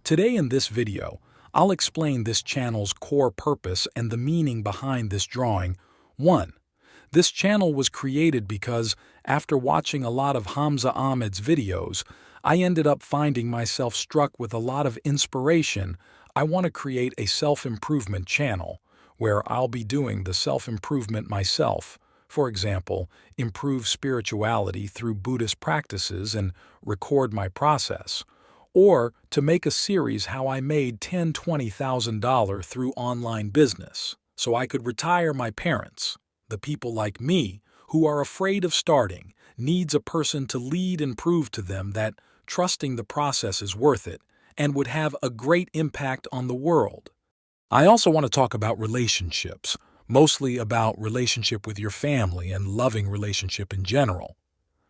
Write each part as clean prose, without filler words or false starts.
Today in this video, I'll explain this channel's core purpose and the meaning behind this drawing. 1. This channel was created because, after watching a lot of Hamza Ahmed's videos, I ended up finding myself struck with a lot of inspiration. I want to create a self-improvement channel, where I'll be doing the self-improvement myself. For example, improve spirituality through Buddhist practices and record my process. Or to make a series how I made $10,000–$20,000 through online business, so I could retire my parents. The people like me, who are afraid of starting, needs a person to lead and prove to them that trusting the process is worth it and would have a great impact on the world. I also want to talk about relationships, mostly about relationship with your family and loving relationship in general.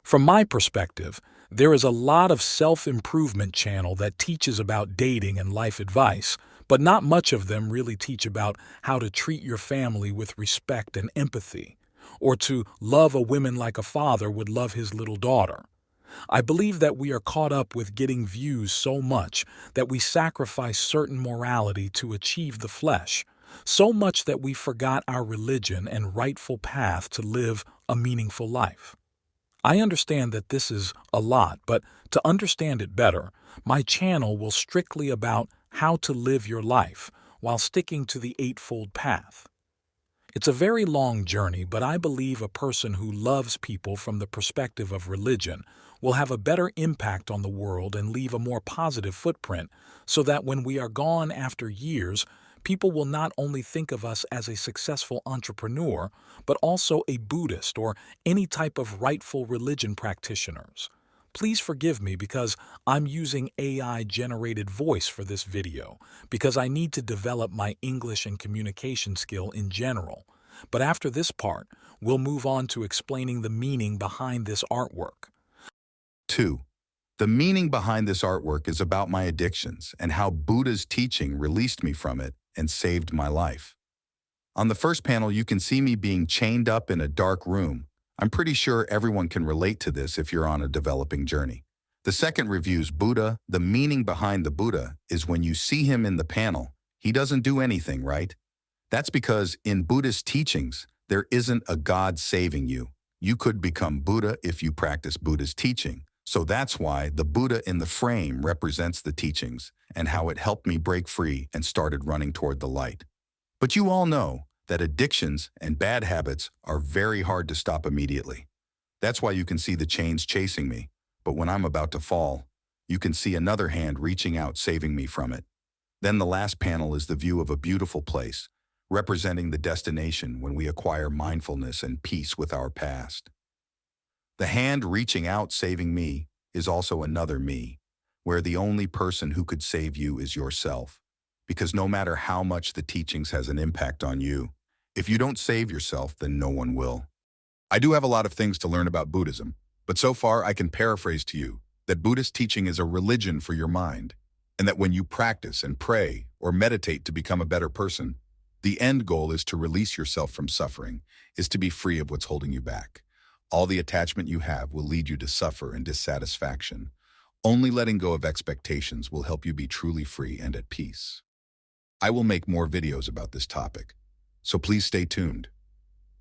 From my perspective, there is a lot of self-improvement channel that teaches about dating and life advice, but not much of them really teach about how to treat your family with respect and empathy, or to love a woman like a father would love his little daughter. I believe that we are caught up with getting views so much that we sacrifice certain morality to achieve the flesh, so much that we forgot our religion and rightful path to live a meaningful life. I understand that this is a lot, but to understand it better, my channel will strictly about how to live your life while sticking to the Eightfold Path. It's a very long journey, but I believe a person who loves people from the perspective of religion will have a better impact on the world and leave a more positive footprint, so that when we are gone after years, people will not only think of us as a successful entrepreneur, but also a Buddhist or any type of rightful religion practitioners. Please forgive me because I'm using AI-generated voice for this video, because I need to develop my English and communication skill in general. But after this part, we'll move on to explaining the meaning behind this artwork. 2. The meaning behind this artwork is about my addictions and how Buddha's teaching released me from it and saved my life. On the first panel, you can see me being chained up in a dark room. I'm pretty sure everyone can relate to this if you're on a developing journey. The second reviews Buddha. The meaning behind the Buddha is when you see him in the panel, he doesn't do anything, right? That's because in Buddhist teachings, there isn't a God saving you. You could become Buddha if you practice Buddha's teaching. So that's why the Buddha in the frame represents the teachings and how it helped me break free and started running toward the light. But you all know that addictions and bad habits are very hard to stop immediately. That's why you can see the chains chasing me, but when I'm about to fall, you can see another hand reaching out saving me from it. Then the last panel is the view of a beautiful place, representing the destination when we acquire mindfulness and peace with our past. The hand reaching out saving me is also another me, where the only person who could save you is yourself. Because no matter how much the teachings has an impact on you, if you don't save yourself, then no one will. I do have a lot of things to learn about Buddhism, but so far I can paraphrase to you that Buddhist teaching is a religion for your mind, and that when you practice and pray or meditate to become a better person, the end goal is to release yourself from suffering, is to be free of what's holding you back. All the attachment you have will lead you to suffer and dissatisfaction. Only letting go of expectations will help you be truly free and at peace. I will make more videos about this topic, so please stay tuned.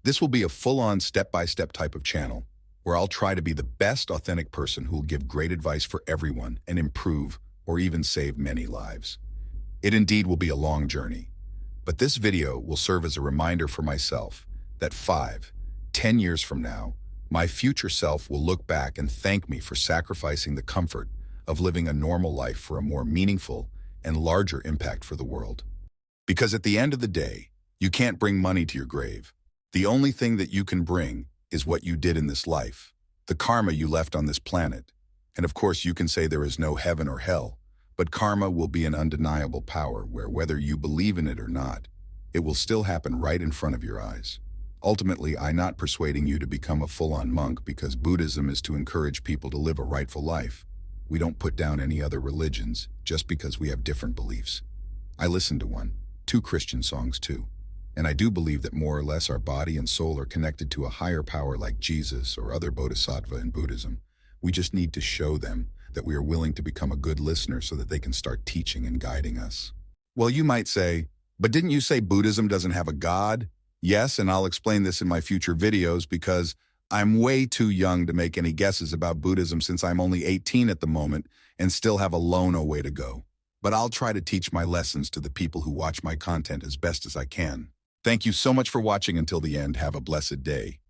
This will be a full-on step-by-step type of channel, where I'll try to be the best authentic person who will give great advice for everyone and improve or even save many lives. It indeed will be a long journey, but this video will serve as a reminder for myself that 5–10 years from now, my future self will look back and thank me for sacrificing the comfort of living a normal life for a more meaningful and larger impact for the world. Because at the end of the day, you can't bring money to your grave. The only thing that you can bring is what you did in this life, the karma you left on this planet. And of course, you can say there is no heaven or hell, but karma will be an undeniable power where, whether you believe in it or not, it will still happen right in front of your eyes. Ultimately, I'm not persuading you to become a full-on monk, because Buddhism is to encourage people to live a rightful life. We don't put down any other religions just because we have different beliefs. I listen to 2 Christian songs too, and I do believe that more or less our body and soul are connected to a higher power like Jesus or other bodhisattva in Buddhism. We just need to show them that we are willing to become a good listener so that they can start teaching and guiding us. Well, you might say, but didn't you say Buddhism doesn't have a God? Yes, and I'll explain this in my future videos because I'm way too young to make any guesses about Buddhism since I'm only 18 at the moment and still have a long way to go. But I'll try to teach my lessons to the people who watch my content as best as I can. Thank you so much for watching until the end. Have a blessed day.